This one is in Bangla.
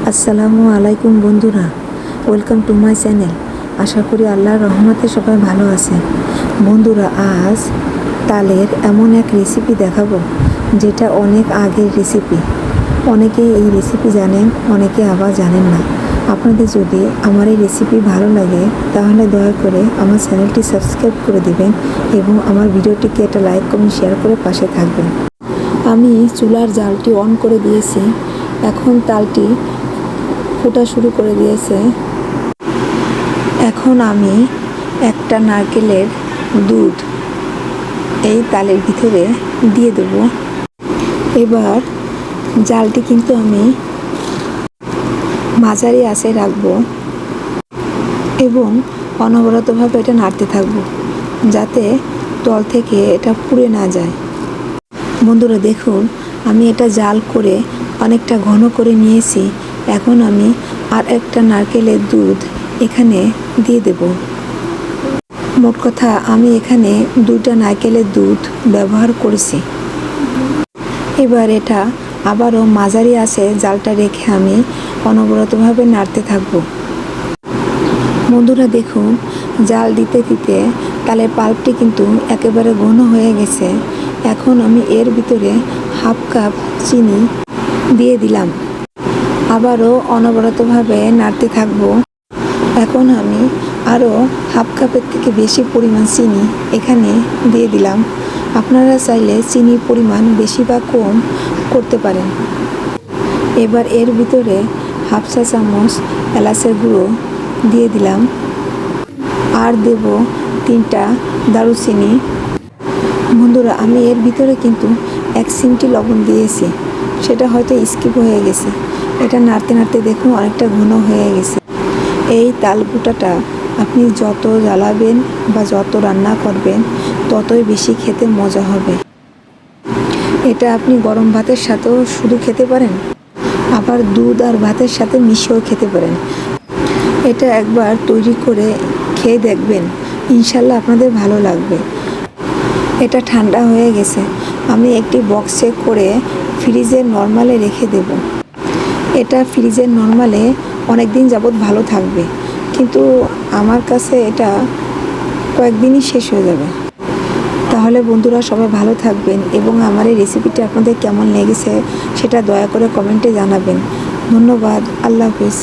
আসসালামু আলাইকুম বন্ধুরা, ওয়েলকাম টু মাই চ্যানেল। আশা করি আল্লাহর রহমতে সবাই ভালো আছেন। বন্ধুরা, আজ তালের এমন এক রেসিপি দেখাবো যেটা অনেক আগের রেসিপি। অনেকে এই রেসিপি জানেন, অনেকে আবার জানেন না। আপনাদের যদি আমার এই রেসিপি ভালো লাগে তাহলে দয়া করে আমার চ্যানেলটি সাবস্ক্রাইব করে দিবেন এবং আমার ভিডিওটিকে একটা লাইক কমেন্ট শেয়ার করে পাশে থাকবেন। আমি চুলার জালটি অন করে দিয়েছি। এখন তালটি ফোটা শুরু করে দিয়েছে। এখন আমি একটা নারকেলের দুধ এই তালের ভিতরে দিয়ে দেব। এবার জালটি কিন্তু আমি মাঝারি আঁচে রাখবো এবং অনবরতভাবে এটা নাড়তে থাকবো যাতে তল থেকে এটা পুড়ে না যায়। বন্ধুরা দেখুন, আমি এটা জাল করে অনেকটা ঘন করে নিয়েছি। এখন আমি আর একটা নারকেলের দুধ এখানে দিয়ে দেব। মোট কথা আমি এখানে 2টা নারকেলের দুধ ব্যবহার করেছি। এবার এটা আবারও মাঝারি আঁচে জালটা রেখে আমি অনবরতভাবে নাড়তে থাকব। বন্ধুরা দেখুন, জাল দিতে দিতে তালের পাল্পটি কিন্তু একেবারে ঘন হয়ে গেছে। এখন আমি এর ভিতরে হাফ কাপ চিনি দিয়ে দিলাম। আবারও অনবরতভাবে নাড়তে থাকব। এখন আমি আরও হাফ কাপের থেকে বেশি পরিমাণ চিনি এখানে দিয়ে দিলাম। আপনারা চাইলে চিনির পরিমাণ বেশি বা কম করতে পারেন। এবার এর ভিতরে হাফ চা চামচ এলাচের গুঁড়ো দিয়ে দিলাম। আর দেব 3টা দারুচিনি। বন্ধুরা, আমি এর ভিতরে কিন্তু 1 চিমটি লবণ দিয়েছি, সেটা হয়তো স্কিপ হয়ে গেছে। এটা নাড়তে নাড়তে দেখুন অনেকটা ঘন হয়ে গেছে। এই তালকুটাটা আপনি যত জ্বালাবেন বা যত রান্না করবেন ততই বেশি খেতে মজা হবে। এটা আপনি গরম ভাতের সাথেও শুধু খেতে পারেন, আবার দুধ আর ভাতের সাথে মিশিয়েও খেতে পারেন। এটা একবার তৈরি করে খেয়ে দেখবেন, ইনশাল্লাহ আপনাদের ভালো লাগবে। এটা ঠান্ডা হয়ে গেছে, আমি একটি বক্সে করে ফ্রিজের নরমালে রেখে দেব। এটা ফ্রিজের নরমালে অনেক দিন যাবত ভালো থাকবে, কিন্তু আমার কাছে এটা কয়েকদিনই শেষ হয়ে যাবে। তাহলে বন্ধুরা সবাই ভালো থাকবেন এবং আমার এই রেসিপিটা আপনাদের কেমন লেগেছে সেটা দয়া করে কমেন্টে জানাবেন। ধন্যবাদ। আল্লাহ হাফিজ।